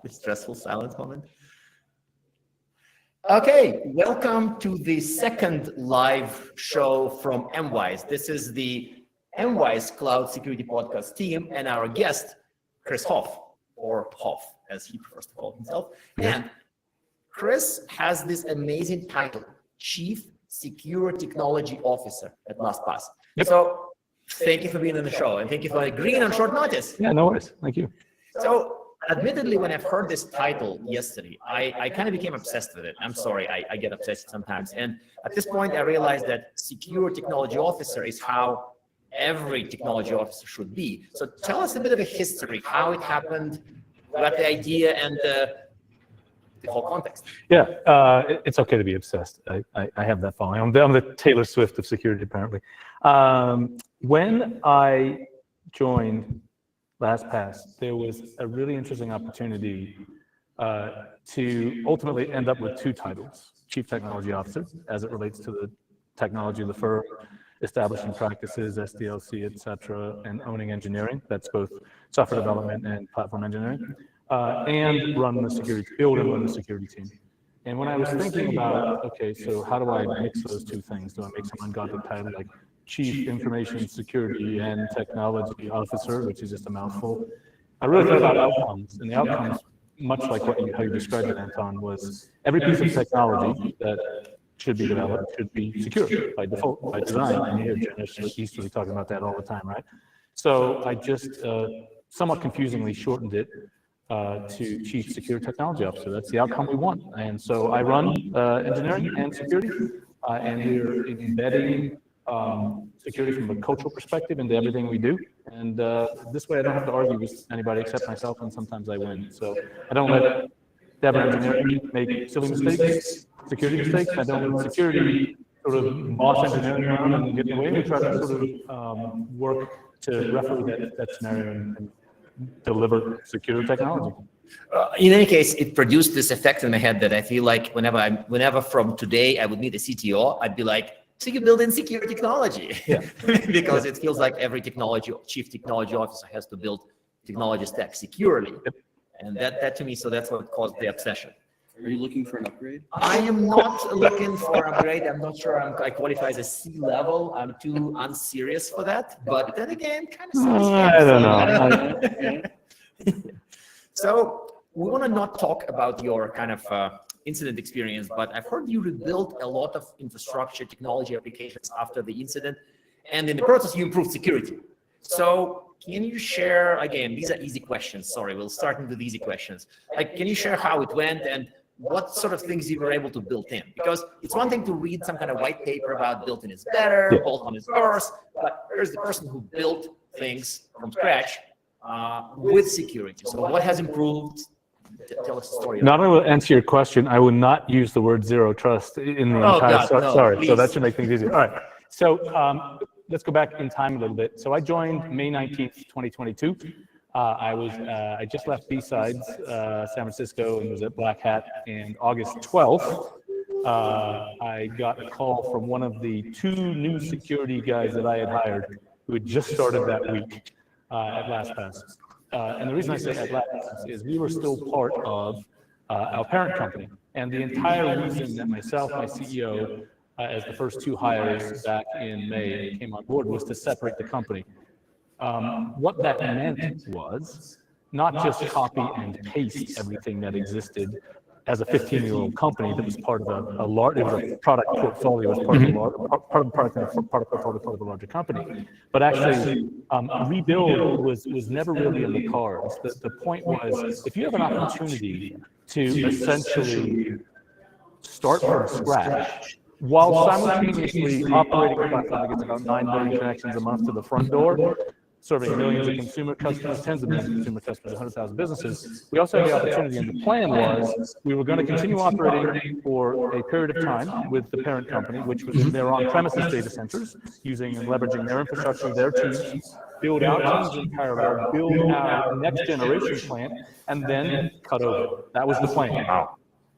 The stressful silence moment. Okay, welcome to the second live show from mWISE. This is the mWISE Cloud Security Podcast team and our guest, Chris Hoff, or Hoff, as he prefers to call himself. And Chris has this amazing title, Chief Secure Technology Officer at LastPass. Yep. So thank you for being on the show, and thank you for agreeing on short notice. Yeah, no worries. Thank you. So admittedly, when I've heard this title yesterday, I kind of became obsessed with it. I'm sorry, I get obsessed sometimes. And at this point, I realized that secure technology officer is how every technology officer should be. So tell us a bit of a history, how it happened, what the idea and the whole context. Yeah, it's okay to be obsessed. I have that following. I'm the Taylor Swift of security, apparently. When I joined LastPass, there was a really interesting opportunity to ultimately end up with two titles: Chief Technology Officer, as it relates to the technology of the firm, establishing practices, SDLC, et cetera, and owning engineering. That's both software development and platform engineering, and run the security, build and run the security team. And when I was thinking about, okay, so how do I mix those two things? Do I make some ungodly title like Chief Information Security and Technology Officer, which is just a mouthful? I really thought about outcomes, and the outcomes, much like how you described it, Anton, was every piece of technology that should be developed should be secure by default, by design. And you hear Janice Easterly talking about that all the time, right? So I just somewhat confusingly shortened it to Chief Secure Technology Officer. That's the outcome we want. And so I run engineering and security, and we're embedding security from a cultural perspective into everything we do. And this way I don't have to argue with anybody except myself, and sometimes I win. So I don't let dev engineering make silly mistakes, security mistakes. I don't let security sort of boss engineering around and get in the way. We try to sort of work to referee that scenario and deliver secure technology. In any case, it produced this effect in my head that I feel like whenever from today I would meet a CTO, I'd be like, so you build in secure technology. Yeah. Because it feels like every chief technology officer has to build technology stack securely. Yep. And that to me, so that's what caused the obsession. Are you looking for an upgrade? I am not looking for an upgrade. I'm not sure I qualify as a C-level. I'm too unserious for that. But then again, kind of sounds I don't know. So we want to not talk about your kind of incident experience, but I've heard you rebuilt a lot of infrastructure technology applications after the incident, and in the process you improved security. So can you share, again, these are easy questions, sorry, we'll start with easy questions. Like, can you share how it went and what sort of things you were able to build in? Because it's one thing to read some kind of white paper about built-in is better, Yeah. bolt-on is worse, but there's the person who built things from scratch with security. So what has improved? Tell us the story. Not only will answer your question, I will not use the word zero trust in the entire. God, no, sorry, please. so that should make things easier. All right. So let's go back in time a little bit. So I joined May 19th, 2022. I just left B-Sides, San Francisco, and was at Black Hat. And August 12th, I got a call from one of the two new security guys that I had hired, who had just started that week at LastPass. And the reason I say at LastPass is we were still part of our parent company. And the entire reason that myself, my CEO, as the first two hires back in May came on board was to separate the company. What that meant was not just copy and paste everything that existed as a 15-year-old company that was part of a large, it was a product portfolio, was part of a product portfolio, part of a larger company. But actually, rebuild was never really in the cards. The point was, if you have an opportunity to essentially start from scratch, while simultaneously operating a platform that gets about 9 million connections a month to the front door, serving millions of consumer customers, tens of millions of consumer customers, 100,000 businesses, we also had the opportunity, and the plan was we were going to continue operating for a period of time with the parent company, which was in their on-premises data centers, using and leveraging their infrastructure, their teams, build out teams in parallel, build our next generation plant, and then cut over. That was the plan.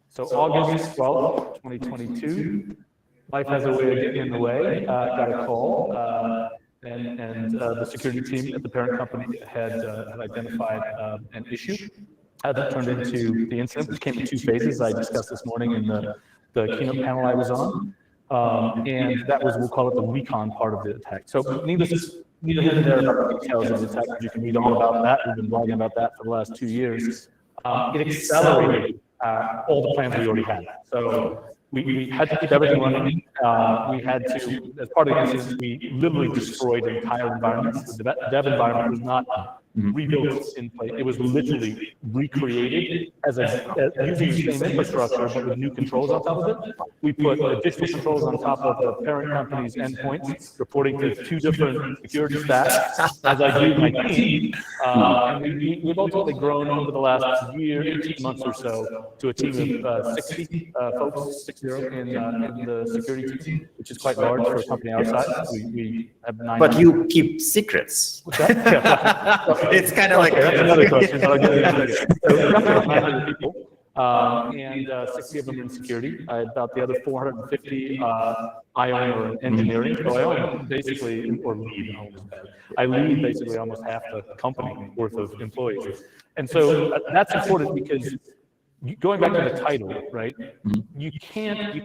So August 12th, 2022, life has a way of getting in the way. Got a call. And the security team at the parent company had identified an issue how that turned into the incident, which came in two phases I discussed this morning in the keynote panel I was on. And that was, we'll call it the recon part of the attack. So neither here nor there about the details of the attack, you can read all about that. We've been writing about that for the last 2 years. It accelerated all the plans we already had. So we had to keep everything running. We had to, as part of the incident, we literally destroyed entire environments. The dev environment was not rebuilt in place. It was literally recreated using the same infrastructure, but with new controls on top of it. We put additional controls on top of the parent company's endpoints, reporting to 2 different security stacks, as I do my team. And we've ultimately grown over the last year, 18 months or so, to a team of 60 folks, 60 in the security team, which is quite large for a company our size. We have 9. But you keep secrets. It's kind of like that's another question, but I'll get into it. So roughly 900 people, and 60 of them in security. About the other 450 I own or engineering. So I own basically, or lead, I lead basically almost half the company worth of employees. And so that's important because going back to the title, right? You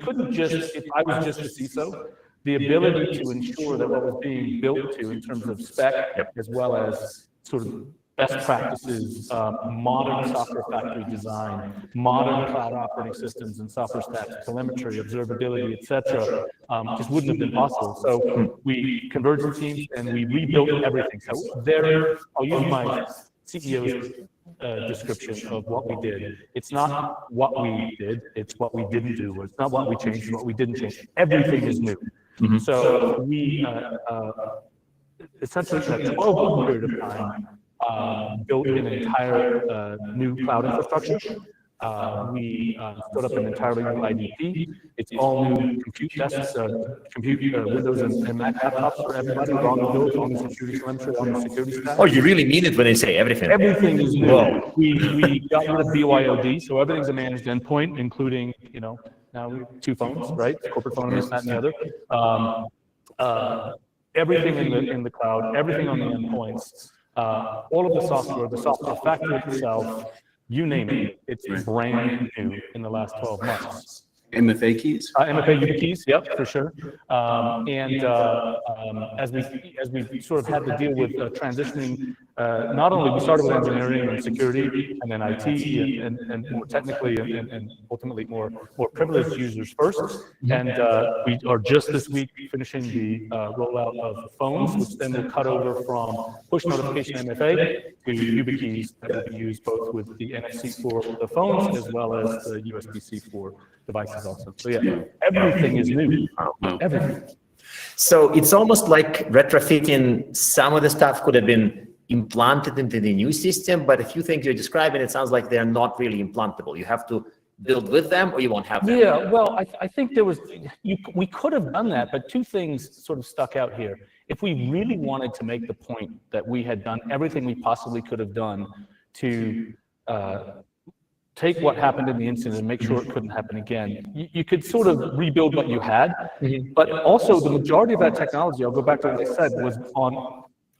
couldn't just, if I was just a CISO, the ability to ensure that what was being built to in terms of spec, as well as sort of best practices, modern software factory design, modern cloud operating systems and software stacks, telemetry, observability, et cetera, just wouldn't have been possible. So we converged the teams and we rebuilt everything. So there, I'll use my CEO's description of what we did. It's not what we did, it's what we didn't do. Or it's not what we changed, it's what we didn't change. Everything is new. So we essentially in a 12-month period of time built an entire new cloud infrastructure. We stood up an entirely new IDP. It's all new compute desks, Windows and Mac laptops for everybody, all new builds, all new security telemetry, all new security stack. Oh, you really mean it when they say everything? Everything is new. We got rid of BYOD, so everything's a managed endpoint, including, now we have 2 phones, right? Corporate phone, this, that, and the other. Everything in the cloud, everything on the endpoints, all of the software factory itself, you name it, it's brand new in the last 12 months. MFA keys? MFA keys, yep, for sure. As we sort of had to deal with transitioning, not only we started with engineering and security, and then IT, and more technically, and ultimately more privileged users first. And we are just this week finishing the rollout of phones, which then will cut over from push notification MFA to YubiKeys that will be used both with the NFC for the phones as well as the USB-C for devices also. So yeah, everything is new. Everything. So it's almost like retrofitting. Some of the stuff could have been implanted into the new system, but a few things you're describing, it sounds like they're not really implantable. You have to build with them or you won't have them. Yeah, well, I think we could have done that, but 2 things sort of stuck out here. If we really wanted to make the point that we had done everything we possibly could have done to take what happened in the incident and make sure it couldn't happen again, you could sort of rebuild what you had, but also the majority of that technology, I'll go back to what I said,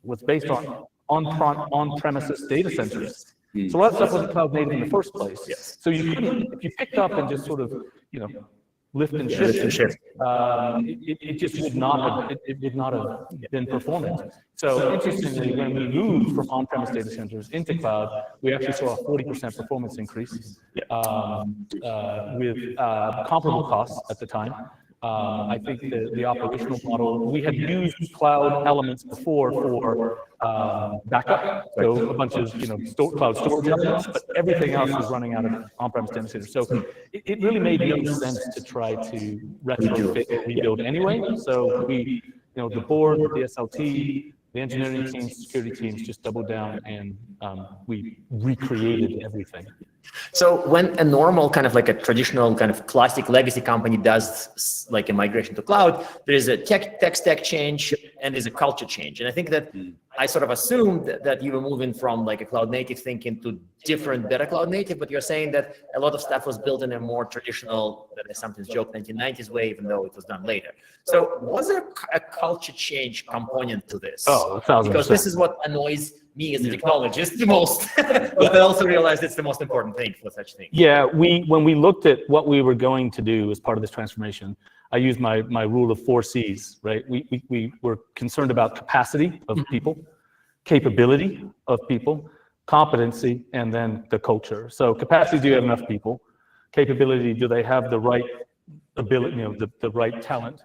was based on on-premises data centers. So a lot of stuff wasn't cloud native in the first place. Yes. So you couldn't, if you picked up and just sort of, lift and shift, it just would not have been performant. So interestingly, when we moved from on-premise data centers into cloud, we actually saw a 40% performance increase with comparable costs at the time. I think the operational model, we had used cloud elements before for backup, so a bunch of cloud storage elements, but everything else was running out of on-premise data centers. So it really made no sense to try to retrofit or rebuild anyway. So we, the board, the SLT, the engineering teams, security teams just doubled down and we recreated everything. So when a normal kind of like a traditional kind of classic legacy company does like a migration to cloud, there is a tech stack change and there's a culture change. And I think that I sort of assumed that you were moving from like a cloud native thinking to different, better cloud native, but you're saying that a lot of stuff was built in a more traditional that I sometimes joke 1990s way, even though it was done later. So was there a culture change component to this? Oh, 1,000%. Because this is what annoys me as a technologist the most, but I also realized it's the most important thing for such things. Yeah, when we looked at what we were going to do as part of this transformation, I used my rule of 4 C's, right? We were concerned about capacity of people, capability of people, competency, and then the culture. So capacity, do you have enough people? Capability, do they have the right ability, the right talent?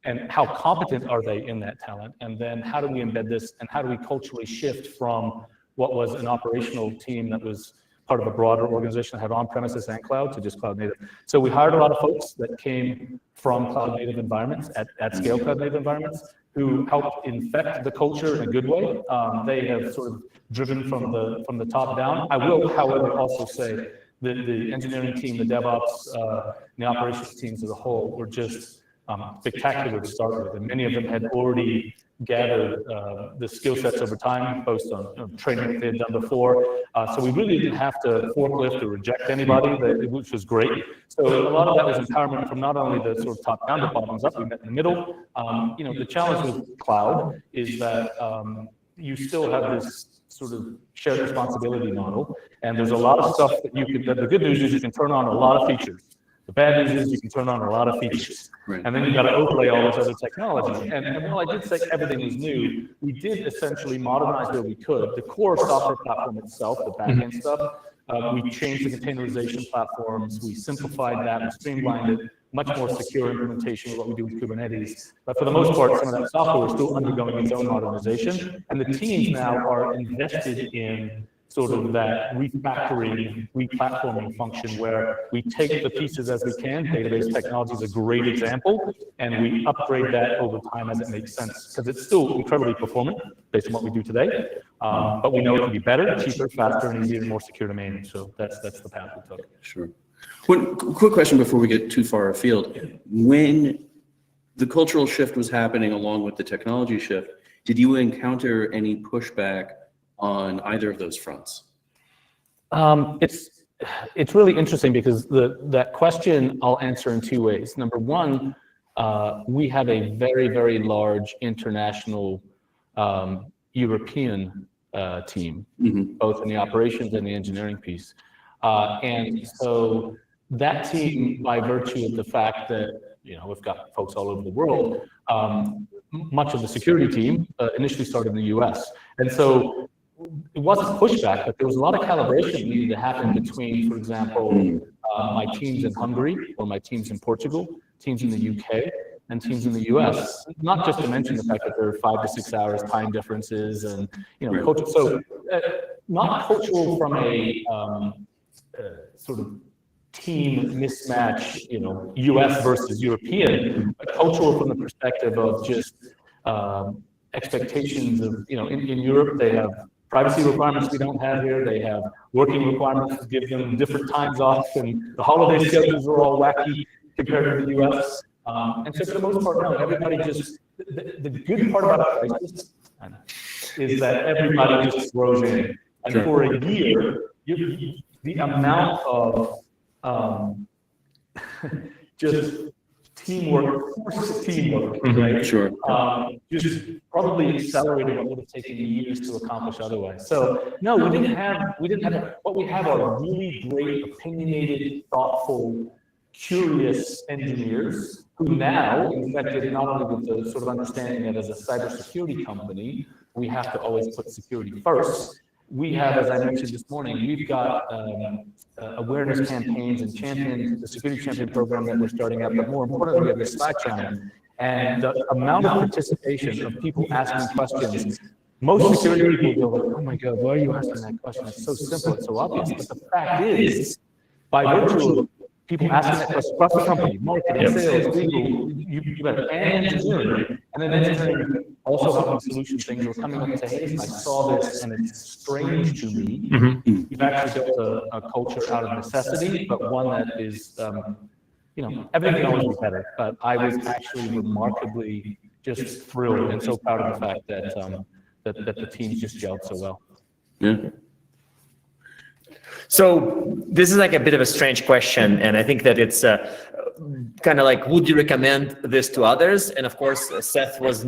And how competent are they in that talent? And then how do we embed this, and how do we culturally shift from what was an operational team that was part of a broader organization that had on-premises and cloud to just cloud native? So we hired a lot of folks that came from cloud native environments, at scale cloud native environments, who helped infect the culture in a good way. They have sort of driven from the top down. I will, however, also say the engineering team, the DevOps, the operations teams as a whole were just spectacular to start with, and many of them had already gathered the skill sets over time, both on training that they had done before. So we really didn't have to forklift or reject anybody, which was great. So a lot of that was empowerment from not only the sort of top down to bottoms up. We met in the middle. The challenge with cloud is that you still have this sort of shared responsibility model, and there's a lot of stuff that you can. The good news is you can turn on a lot of features. The bad news is you can turn on a lot of features, and then you got to overlay all this other technology. And while I did say everything was new, we did essentially modernize where we could. The core software platform itself, the backend stuff, we changed the containerization platforms, we simplified that, we streamlined it, much more secure implementation of what we do with Kubernetes. But for the most part, some of that software is still undergoing its own modernization, and the teams now are invested in sort of that refactoring, replatforming function where we take the pieces as we can. Database technology is a great example, and we upgrade that over time as it makes sense, because it's still incredibly performant based on what we do today. But we know it can be better, cheaper, faster, and easier, and more secure to manage. So that's the path we took. Sure. One quick question before we get too far afield. When the cultural shift was happening along with the technology shift, did you encounter any pushback on either of those fronts? It's really interesting because that question I'll answer in 2 ways. Number one, we have a very, very large international European team, both in the operations and the engineering piece. And so that team, by virtue of the fact that we've got folks all over the world, much of the security team initially started in the US. And so it wasn't pushback, but there was a lot of calibration that needed to happen between, for example, my teams in Hungary or my teams in Portugal, teams in the UK, and teams in the US. Not just to mention the fact that there are 5 to 6 hours time differences and culture. So not cultural from a sort of team mismatch, US versus European, but cultural from the perspective of just expectations of, in Europe they have privacy requirements we don't have here. They have working requirements to give them different times off, and the holiday schedules are all wacky compared to the US. And so for the most part, no, everybody just, the good part about a crisis is that everybody just throws in. And for a year, the amount of just teamwork, forced teamwork, right? Sure. Just probably accelerated what would have taken years to accomplish otherwise. So no, we didn't have, what we have are really great, opinionated, thoughtful, curious engineers who now, infected not only with the sort of understanding that as a cybersecurity company, we have to always put security first. We have, as I mentioned this morning, we've got awareness campaigns and the security champion program that we're starting up, but more importantly, we have a Slack channel. And the amount of participation of people asking questions, most security people go like, oh my God, why are you asking that question? It's so simple, it's so obvious. But the fact is, by virtue of people asking that question across the company, marketing, sales, legal, you have and engineering, and then engineering also helping solution things. We're coming up and saying, hey, I saw this and it's strange to me. We've actually built a culture out of necessity, but one that is, everything can always be better. But I was actually remarkably just thrilled and so proud of the fact that that the teams just gelled so well. Yeah. So this is like a bit of a strange question, and I think that it's kind of like, would you recommend this to others? And of course, Seth was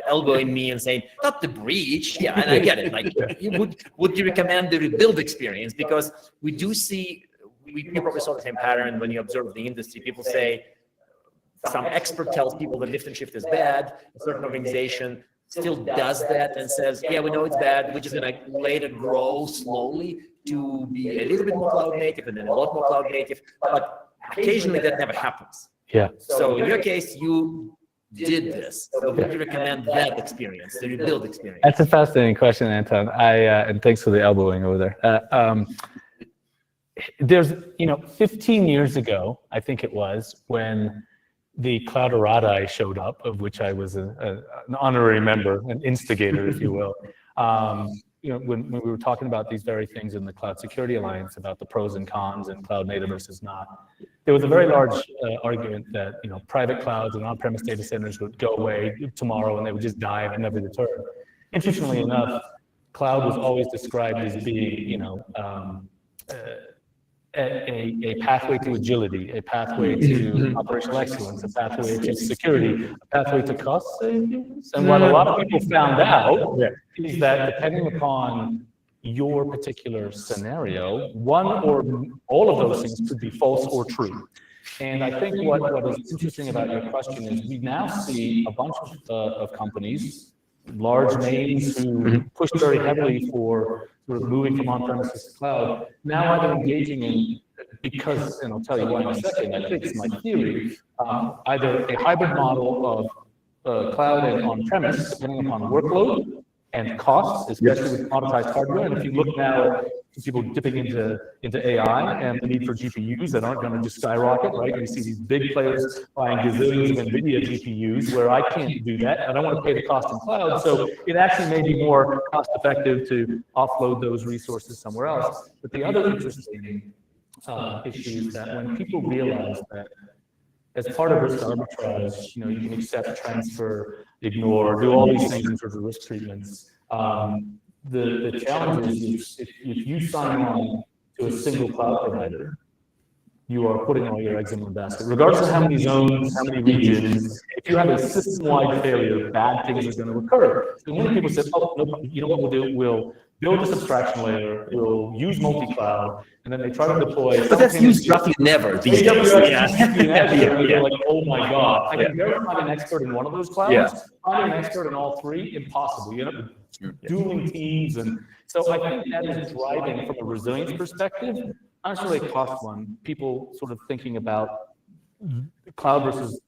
elbowing me and saying, not the breach. Yeah, and I get it. Like, would you recommend the rebuild experience? Because we do see, you probably saw the same pattern when you observe the industry. People say, some expert tells people that lift and shift is bad. A certain organization still does that and says, yeah, we know it's bad. We're just going to later grow slowly to be a little bit more cloud native and then a lot more cloud native. But occasionally that never happens. Yeah. So in your case, you did this. So would you recommend that experience, the rebuild experience? That's a fascinating question, Anton. And thanks for the elbowing over there. There's, 15 years ago, I think it was, when the Clouderati showed up, of which I was an honorary member, an instigator, if you will. When we were talking about these very things in the Cloud Security Alliance about the pros and cons and cloud native versus not, there was a very large argument that private clouds and on-premise data centers would go away tomorrow and they would just die and never return. Interestingly enough, cloud was always described as being, a pathway to agility, a pathway to operational excellence, a pathway to security, a pathway to cost savings. And what a lot of people found out is that depending upon your particular scenario, one or all of those things could be false or true. And I think what is interesting about your question is we now see a bunch of companies, large names who push very heavily for sort of moving from on-premises to cloud, now either engaging in, because, and I'll tell you why in a second, I think it's my theory, either a hybrid model of cloud and on-premise, depending upon workload and costs, especially with commoditized hardware. And if you look now at people dipping into AI and the need for GPUs that aren't going to just skyrocket, right? You see these big players buying gazillions of NVIDIA GPUs where I can't do that. I don't want to pay the cost in cloud. So it actually may be more cost effective to offload those resources somewhere else. But the other interesting issue is that when people realize that as part of risk arbitrage, you can accept, transfer, ignore, do all these things in terms of risk treatments. The challenge is if you sign on to a single cloud provider, you are putting all your eggs in one basket. Regardless of how many zones, how many regions, if you have a system-wide failure, bad things are going to occur. So many people say, oh, no, you know what we'll do? We'll build this abstraction layer, we'll use multi-cloud, and then they try to deploy. But that's used roughly never these days. You're like, oh my God. I can barely find an expert in one of those clouds. Find an expert in all three, impossible. You end up dueling teams. And so I think that is driving from a resilience perspective, not necessarily a cost one, people sort of thinking about cloud versus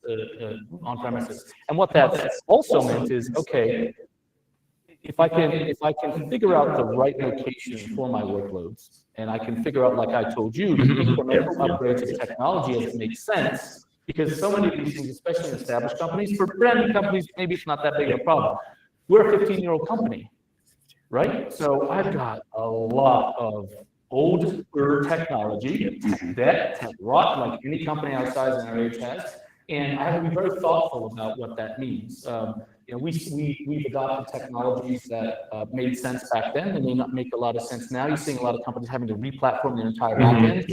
on-premises. And what that also meant is, okay, if I can figure out the right location for my workloads, and I can figure out, like I told you, the incremental upgrades of technology as it makes sense, because so many of these things, especially in established companies, for brand new companies, maybe it's not that big of a problem. We're a 15-year-old company, right? So I've got a lot of older technology that has rot like any company our size and our age has, and I have to be very thoughtful about what that means. We've adopted technologies that made sense back then and may not make a lot of sense now. You're seeing a lot of companies having to re-platform their entire backend.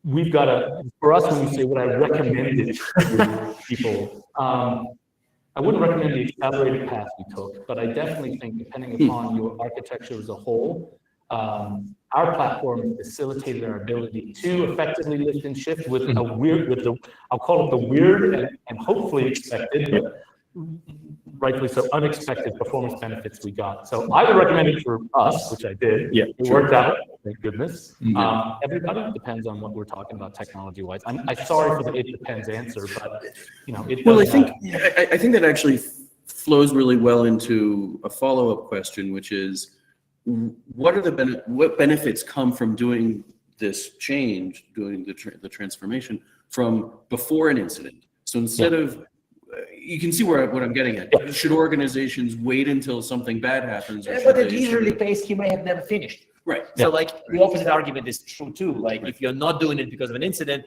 We've got to, for us, when we say what I recommended to people, I wouldn't recommend the accelerated path we took, but I definitely think, depending upon your architecture as a whole, our platform facilitated our ability to effectively lift and shift with a weird, I'll call it the weird and hopefully expected, but rightfully so, unexpected performance benefits we got. So I would recommend it for us, which I did. It worked out, thank goodness. Everybody depends on what we're talking about technology-wise. I'm sorry for the it depends answer, but it. Well, I think that actually flows really well into a follow-up question, which is, what benefits come from doing this change, doing the transformation from before an incident? So instead of, you can see what I'm getting at. Should organizations wait until something bad happens? Or but at the early pace, you may have never finished. Right. So like the opposite argument is true too. Like if you're not doing it because of an incident,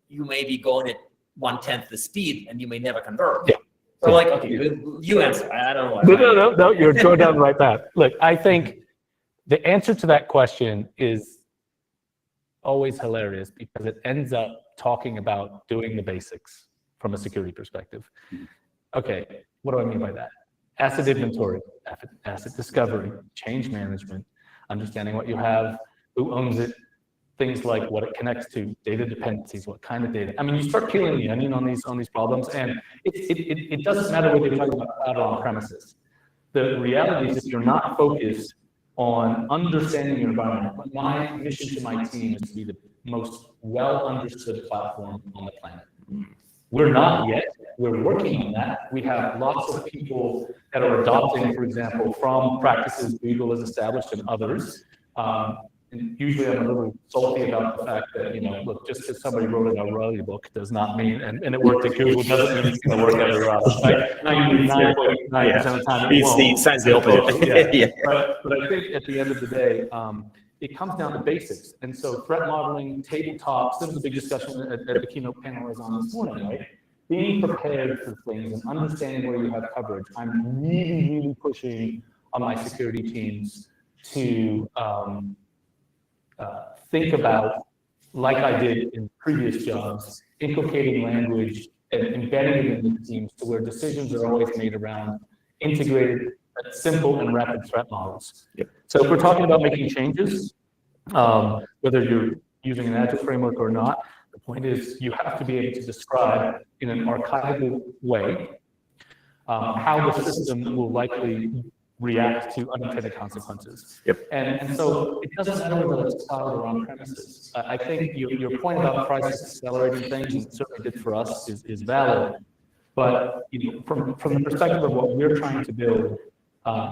you may be going at 1/10 the speed and you may never convert. So like, okay, you answer. I don't know. No, you're going down the right path. Look, I think the answer to that question is always hilarious because it ends up talking about doing the basics from a security perspective. Okay, what do I mean by that? Asset inventory, asset discovery, change management, understanding what you have, who owns it, things like what it connects to, data dependencies, what kind of data. I mean, you start peeling the onion on these problems, and it doesn't matter whether you're talking about cloud or on premises. The reality is if you're not focused on understanding your environment, my mission to my team is to be the most well understood platform on the planet. We're not yet. We're working on that. We have lots of people that are adopting, for example, from practices Google has established and others. And usually I'm a little salty about the fact that, look, just because somebody wrote an O'Reilly book does not mean, and it worked at Google, doesn't mean it's going to work everywhere else. Right? 99.9% of the time it won't. It sounds the opposite. Yeah. But I think at the end of the day, it comes down to basics. And so threat modeling, tabletops, there was a big discussion at the keynote panel I was on this morning, right? Being prepared for things and understanding where you have coverage. I'm really pushing on my security teams to think about, like I did in previous jobs, inculcating language and embedding it in the teams to where decisions are always made around integrated, simple and rapid threat models. Yep. So if we're talking about making changes, whether you're using an agile framework or not, the point is you have to be able to describe in an archival way how the system will likely react to unintended consequences. Yep. And so it doesn't matter whether it's cloud or on premises. I think your point about crisis accelerating things, and it certainly did for us, is valid. But from the perspective of what we're trying to build,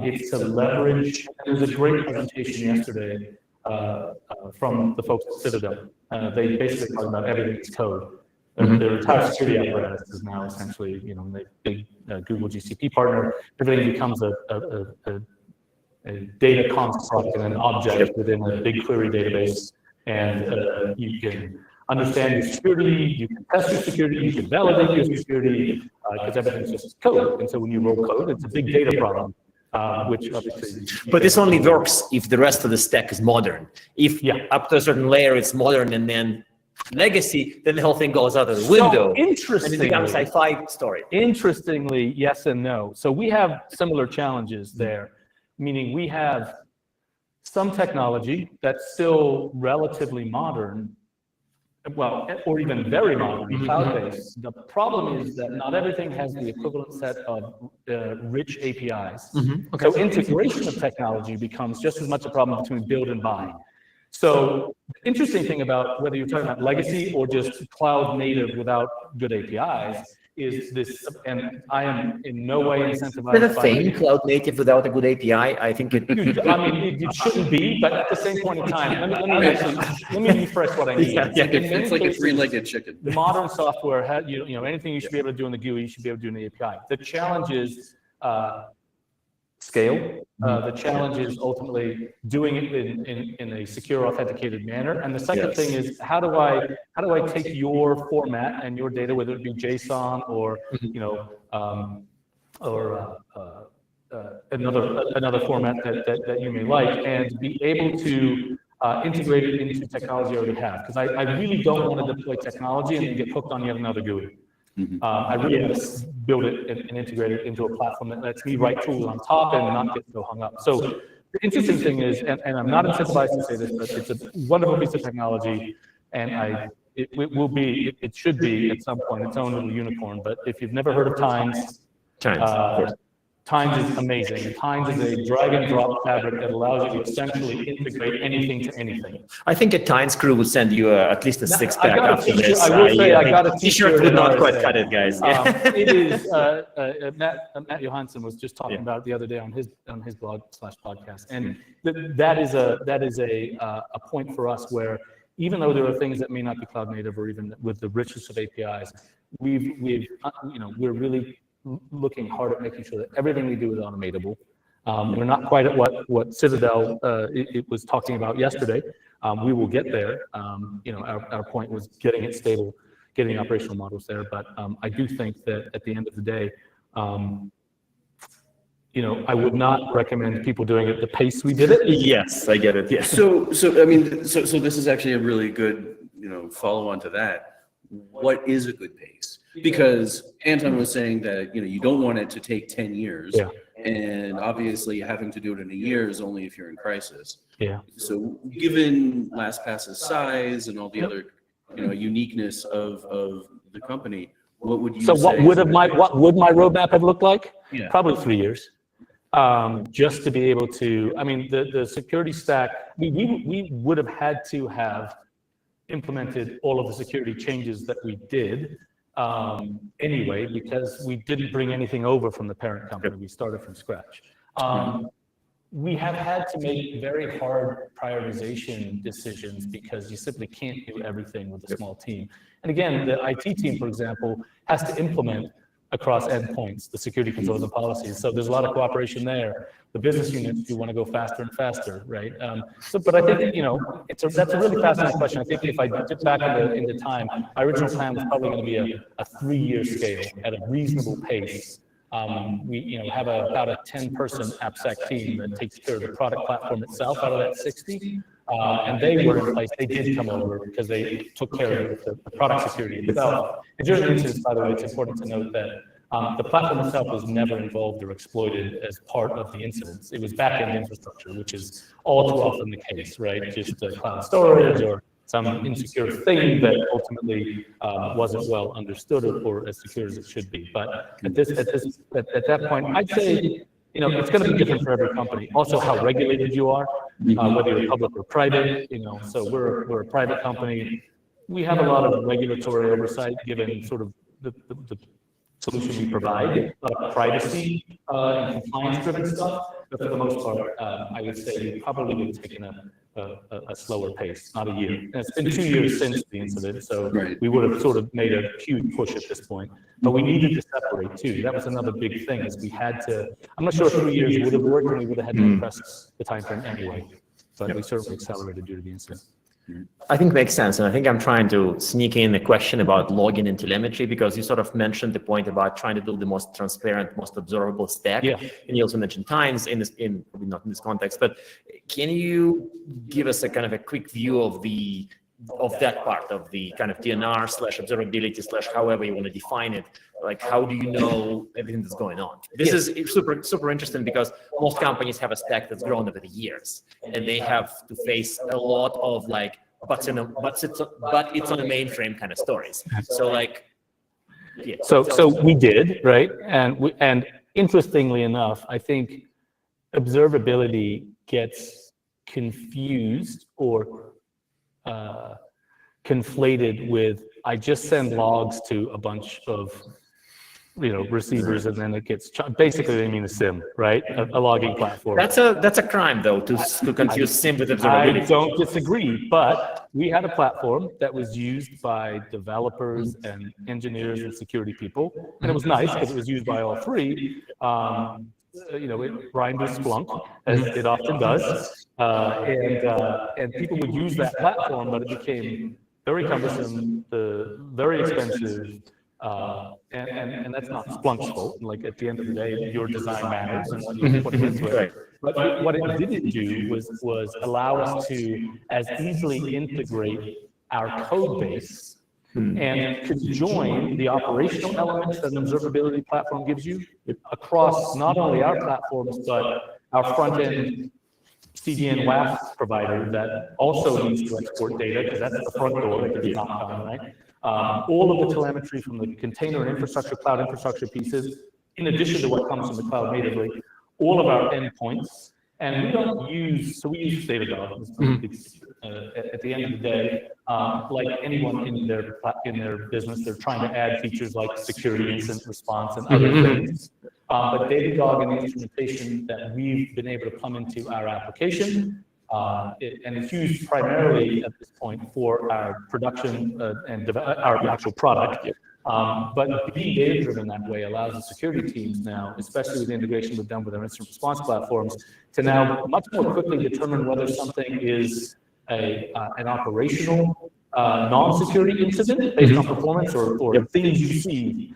it's to leverage. And there was a great presentation yesterday from the folks at Citadel. They basically talk about everything is code. Their entire security apparatus is now essentially, the big Google GCP partner. Everything becomes a data construct and an object within a big query database, and you can understand your security, you can test your security, you can validate your security, because everything's just code. And so when you roll code, it's a big data problem. Which obviously, but this only works if the rest of the stack is modern. If up to a certain layer it's modern and then legacy, then the whole thing goes out of the window. So interestingly, and it becomes a sci-fi story. Interestingly, yes and no. So we have similar challenges there, meaning we have some technology that's still relatively modern, well, or even very modern, cloud-based. The problem is that not everything has the equivalent set of rich APIs. Okay. So integration of technology becomes just as much a problem between build and buy. So the interesting thing about whether you're talking about legacy or just cloud native without good APIs is this, and I am in no way incentivized. Is it a thing, cloud native without a good API? I think it. It shouldn't be, but at the same point in time, let me rephrase what I mean. It's like a three-legged chicken. Modern software has, anything you should be able to do in the GUI, you should be able to do in the API. The challenge is scale. The challenge is ultimately doing it in a secure, authenticated manner. And the second thing is how do I take your format and your data, whether it be JSON or another format that you may like, and be able to integrate it into technology I already have. Because I really don't want to deploy technology and then get hooked on yet another GUI. I really want to build it and integrate it into a platform that lets me write tools on top and not get so hung up. So the interesting thing is, and I'm not incentivized to say this, but it's a wonderful piece of technology, and it should be at some point its own little unicorn. But if you've never heard of Times, Times is amazing. Times is a drag and drop fabric that allows you to essentially integrate anything to anything. I think a Times crew would send you at least a six-pack after this. I will say I got a t-shirt would not quite cut it, guys. It is Matt Johansson was just talking about it the other day on his blog/podcast, and that is a point for us where even though there are things that may not be cloud native or even with the richness of APIs, we're really looking hard at making sure that everything we do is automatable. We're not quite at what Citadel it was talking about yesterday. We will get there. Our point was getting it stable, getting operational models there. But I do think that at the end of the day, I would not recommend people doing it the pace we did it. Yes, I get it. Yes. So I mean, so this is actually a really good, follow on to that. What is a good pace? Because Anton was saying that, you don't want it to take 10 years. Yeah. And obviously having to do it in a year is only if you're in crisis. Yeah. So given LastPass's size and all the other, uniqueness of the company, what would you say? What would my roadmap have looked like? Yeah. Probably 3 years. Just to be able to, I mean, the security stack, we would have had to have implemented all of the security changes that we did anyway, because we didn't bring anything over from the parent company. We started from scratch. We have had to make very hard prioritization decisions because you simply can't do everything with a small team. And again, the IT team, for example, has to implement across endpoints the security controls and policies. So there's a lot of cooperation there. The business units do want to go faster and faster, right? But I think, that's a really fascinating question. I think if I dip back into time, our original plan was probably going to be a 3-year scale at a reasonable pace. We have about a 10-person AppSec team that takes care of the product platform itself out of that 60. And they were in place. They did come over because they took care of the product security itself. And during the incidents, by the way, it's important to note that the platform itself was never involved or exploited as part of the incidents. It was back-end infrastructure, which is all too often the case, right? Just cloud storage or some insecure thing that ultimately wasn't well understood or as secure as it should be. But at that point, I'd say, it's going to be different for every company. Also, how regulated you are, whether you're public or private. So we're a private company. We have a lot of regulatory oversight given sort of the solution we provide, a lot of privacy and compliance-driven stuff. But for the most part, I would say we probably would have taken a slower pace, not a year. And it's been 2 years since the incident, so we would have sort of made a huge push at this point. But we needed to separate too. That was another big thing, is we had to. I'm not sure 3 years would have worked, and we would have had to compress the time frame anyway. But we certainly accelerated due to the incident. I think makes sense. And I think I'm trying to sneak in a question about login and telemetry, because you sort of mentioned the point about trying to build the most transparent, most observable stack. Yeah. And you also mentioned times probably not in this context, but can you give us a kind of a quick view of that part of the kind of DNR / observability / however you want to define it? Like, how do you know everything that's going on? This is super, super interesting, because most companies have a stack that's grown over the years, and they have to face a lot of like, but it's on a mainframe kind of stories. So like, yeah. So we did, right? And interestingly enough, I think observability gets confused or conflated with, I just send logs to a bunch of receivers, and then it gets basically they mean a SIM, right? A logging platform. That's a crime though, to confuse SIM with observability. I don't disagree, but we had a platform that was used by developers and engineers and security people, and it was nice because it was used by all three. It rhymed with Splunk, as it often does, and people would use that platform, but it became very cumbersome, very expensive. And that's not Splunk's fault. Like, at the end of the day, your design matters and what you put into it. But what it didn't do was allow us to as easily integrate our code base and conjoin the operational elements that an observability platform gives you across not only our platforms, but our front-end CDN WAF provider that also needs to export data, because that's the front door that gets knocked on, right? All of the telemetry from the container and infrastructure, cloud infrastructure pieces, in addition to what comes from the cloud natively, all of our endpoints. And we use Datadog. At the end of the day, like anyone in their business, they're trying to add features like security, incident response, and other things. But Datadog and the instrumentation that we've been able to plumb into our application, and it's used primarily at this point for our production and our actual product. But being data-driven that way allows the security teams now, especially with the integration we've done with our incident response platforms, to now much more quickly determine whether something is an operational non-security incident based on performance, or things you see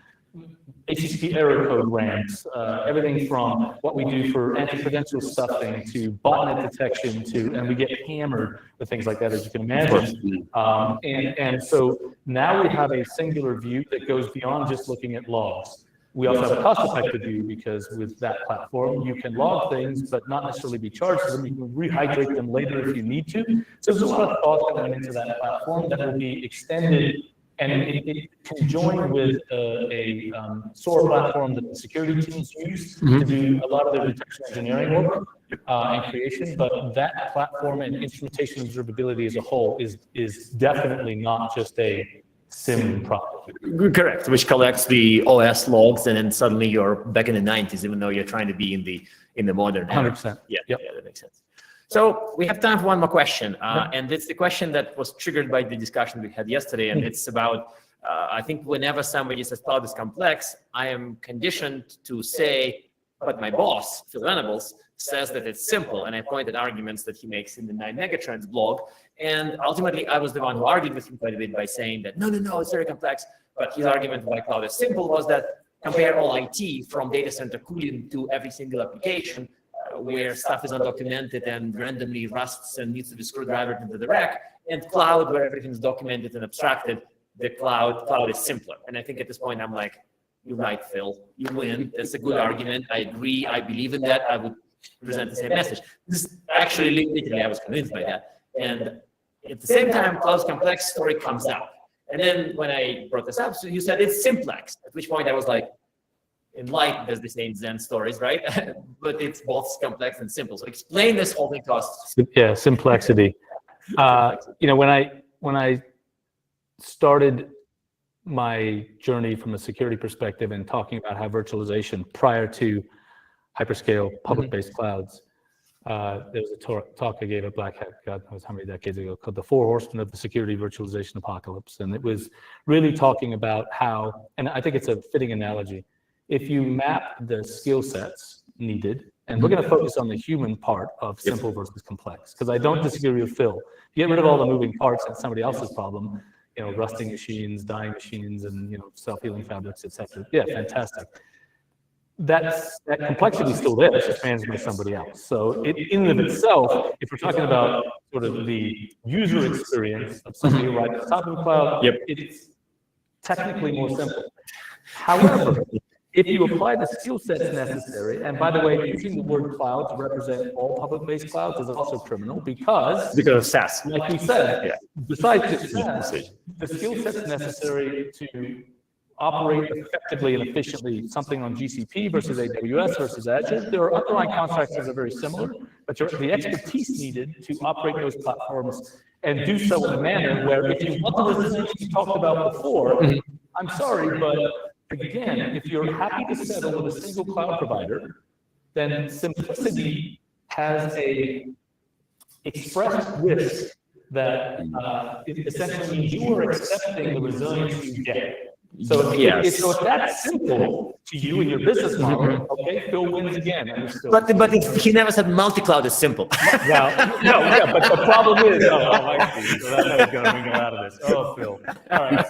HTTP error code ramps, everything from what we do for anti-credential stuffing to botnet detection and we get hammered with things like that, as you can imagine. And so now we have a singular view that goes beyond just looking at logs. We also have a cost-effective view because with that platform, you can log things, but not necessarily be charged for them. You can rehydrate them later if you need to. So there's a lot of thought that went into that platform that will be extended, and it can join with a SOAR platform that the security teams use to do a lot of their detection engineering work and creation. But that platform and instrumentation observability as a whole is definitely not just a SIM product. Correct, which collects the OS logs, and then suddenly you're back in the 90s, even though you're trying to be in the modern era. 100%. Yeah, that makes sense. So we have time for one more question, and it's the question that was triggered by the discussion we had yesterday, and it's about, I think whenever somebody says cloud is complex, I am conditioned to say, but my boss, Phil Venables, says that it's simple, and I pointed arguments that he makes in the 9 Megatrends blog, and ultimately I was the one who argued with him quite a bit by saying that, no, it's very complex, but his argument why cloud is simple was that compare all IT from data center cooling to every single application where stuff is undocumented and randomly rusts and needs to be screwdrivered into the rack, and cloud where everything's documented and abstracted, the cloud is simpler. And I think at this point I'm like, you're right, Phil, you win, that's a good argument, I agree, I believe in that, I would present the same message. This actually, literally, I was convinced by that. And at the same time, cloud's complex story comes out. And then when I brought this up, so you said it's simplex, at which point I was like, in light, there's the same Zen stories, right? But it's both complex and simple. So explain this whole thing to us. Yeah, simplicity. When I started my journey from a security perspective and talking about how virtualization prior to hyperscale public-based clouds, there was a talk I gave at Black Hat, God knows how many decades ago, called The Four Horsemen of the Security Virtualization Apocalypse. And it was really talking about how, and I think it's a fitting analogy, if you map the skill sets needed, and we're going to focus on the human part of simple versus complex, because I don't disagree with Phil. If you get rid of all the moving parts, that's somebody else's problem, rusting machines, dying machines, and self-healing fabrics, etc. Yeah, fantastic. That complexity is still there, it's just managed by somebody else. So in and of itself, if we're talking about sort of the user experience of somebody who writes on top of the cloud, it's technically more simple. However, if you apply the skill sets necessary, and by the way, using the word cloud to represent all public-based clouds is also criminal because of SaaS. Like we said, besides just SaaS, the skill sets necessary to operate effectively and efficiently something on GCP versus AWS versus Azure. There are underlying contracts that are very similar, but the expertise needed to operate those platforms and do so in a manner where if you want the resilience you talked about before, I'm sorry, but again, if you're happy to settle with a single cloud provider, then simplicity has a expressed risk that it essentially means you are accepting the resilience you get. So if that's simple to you and your business model, okay, Phil wins again. But he never said multi-cloud is simple. Well, but the problem is, I see. So that's how he's going to wrinkle out of this. Oh, Phil. All right,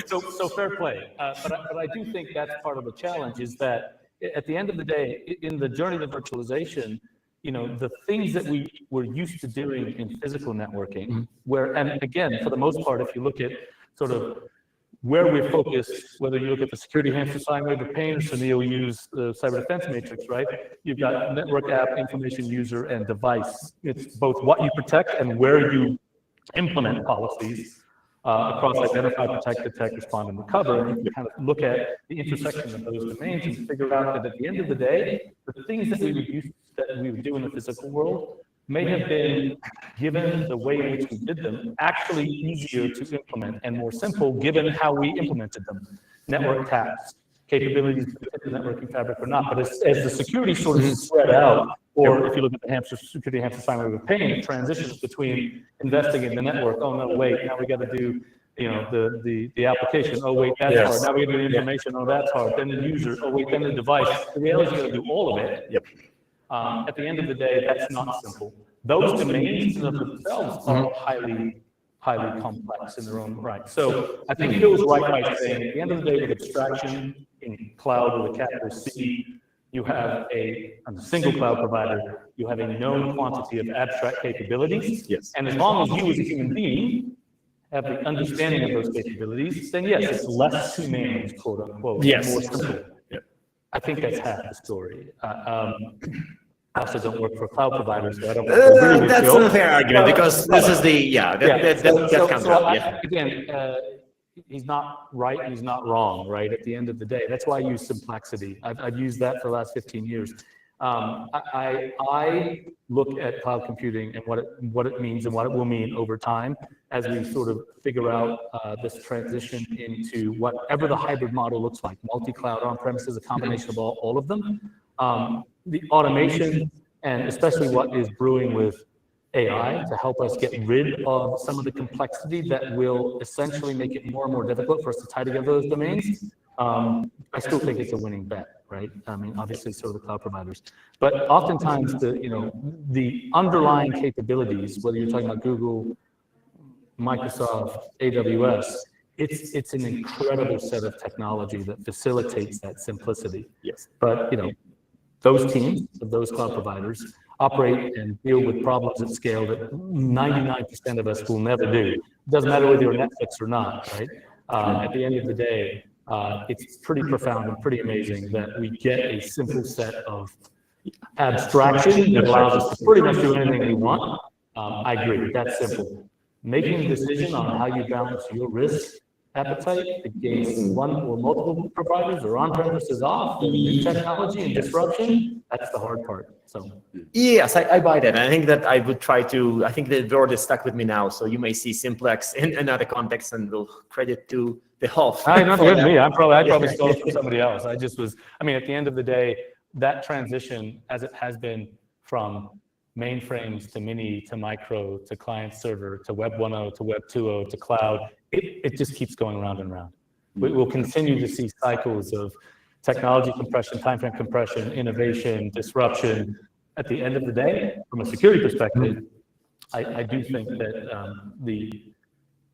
so fair play. But I do think that's part of the challenge is that at the end of the day, in the journey to virtualization, the things that we were used to doing in physical networking, and again, for the most part, if you look at sort of where we're focused, whether you look at the security hamster sine wave of pain, or Sunil used the cyber defense matrix, right? You've got network app, information user, and device. It's both what you protect and where you implement policies across identify, protect, detect, respond, and recover. And you can kind of look at the intersection of those domains and figure out that at the end of the day, the things that we would do in the physical world may have been, given the way in which we did them, actually easier to implement and more simple given how we implemented them. Network taps, capabilities to fit the networking fabric or not. But as the security sort of spread out, or if you look at the security hamster sine wave of pain, it transitions between investing in the network. Oh no, wait, now we got to do the application. Oh wait, that's hard. Now we got to do the information. Oh, that's hard. Then the user. Oh wait, then the device. The reality is you got to do all of it. At the end of the day, that's not simple. Those domains of themselves are highly complex in their own right. So I think Phil's right by saying at the end of the day, with abstraction, in cloud with a capital C, you have on a single cloud provider, you have a known quantity of abstract capabilities. Yes. And as long as you as a human being have the understanding of those capabilities, then yes, it's less to manage, quote unquote, Yes. more simple. I think that's half the story. I also don't work for cloud providers, so I don't agree with That's you. a fair argument because this is the, that comes up, yeah. Again, he's not right, he's not wrong, right? At the end of the day, that's why I use Simplexity. I've used that for the last 15 years. I look at cloud computing and what it means and what it will mean over time as we sort of figure out this transition into whatever the hybrid model looks like, multi-cloud, on-premises, a combination of all of them. The automation and especially what is brewing with AI to help us get rid of some of the complexity that will essentially make it more and more difficult for us to tie together those domains. I still think it's a winning bet, right? I mean, obviously, so are the cloud providers. But oftentimes, the underlying capabilities, whether you're talking about Google, Microsoft, AWS, it's an incredible set of technology that facilitates that simplicity. Yes. But those teams of those cloud providers operate and deal with problems at scale that 99% of us will never do. It doesn't matter whether you're Netflix or not, right? At the end of the day, it's pretty profound and pretty amazing that we get a simple set of abstraction that allows us to pretty much do anything we want. I agree, that's simple. Making a decision on how you balance your risk appetite against one or multiple providers or on-premises off, new technology and disruption, that's the hard part. So yes, I buy that. I think that I would try to, I think the word is stuck with me now. So you may see Simplex in another context and will credit to the Hoff. Not good me. I probably stole it from somebody else. I mean, at the end of the day, that transition as it has been from mainframes to mini to micro to client server to Web 1.0 to Web 2.0 to cloud, it just keeps going round and round. We will continue to see cycles of technology compression, timeframe compression, innovation, disruption. At the end of the day, from a security perspective, I do think that the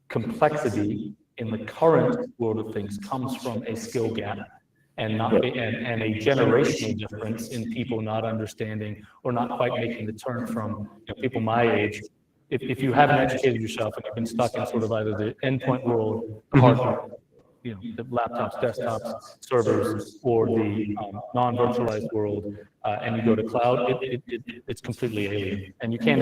complexity in the current world of things comes from a skill gap and a generational difference in people not understanding or not quite making the turn from people my age. If you haven't educated yourself and you've been stuck in sort of either the endpoint world, the hardware, the laptops, desktops, servers, or the non-virtualized world, and you go to cloud, it's completely alien. And you can't,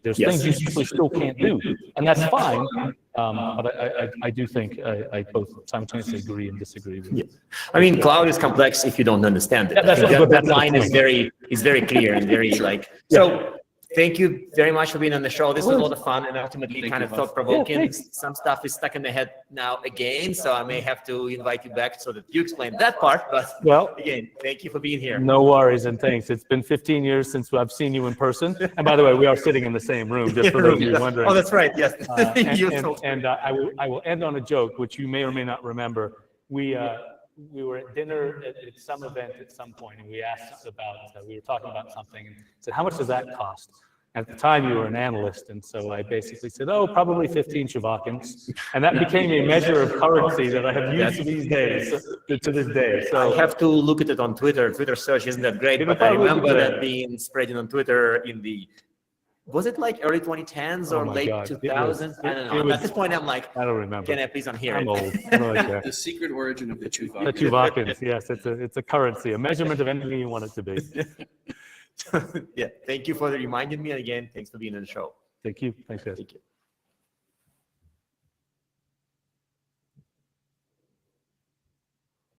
there's things you simply still can't do, and that's fine. But I do think I both simultaneously agree and disagree with you. I mean, cloud is complex if you don't understand it. That line is very clear and very so. Thank you very much for being on the show. This was a lot of fun and ultimately kind of thought-provoking. Some stuff is stuck in the head now again, so I may have to invite you back so that you explain that part. But again, thank you for being here. No worries and thanks. It's been 15 years since I've seen you in person. And by the way, we are sitting in the same room, just for those of you wondering. Oh, that's right. Yes. I will end on a joke, which you may or may not remember. We were at dinner at some event at some point, and we asked about, we were talking about something, and said, how much does that cost? At the time, you were an analyst, and so I basically said, oh, probably 15 Shavakins. And that became a measure of currency that I have used these days, to this day. So I have to look at it on Twitter. Twitter search isn't that great, but I remember that being spreading on Twitter in the, was it like early 2010s or late 2000s? I don't know. At this point, I'm like, I don't remember. Can I please unhear I'm it? old. The secret origin of the Chuvakins. The Chuvakins, yes, it's a currency, a measurement of anything you want it to be. Yeah, thank you for reminding me. And again, thanks for being on the show. Thank you. Thanks, guys. Thank you.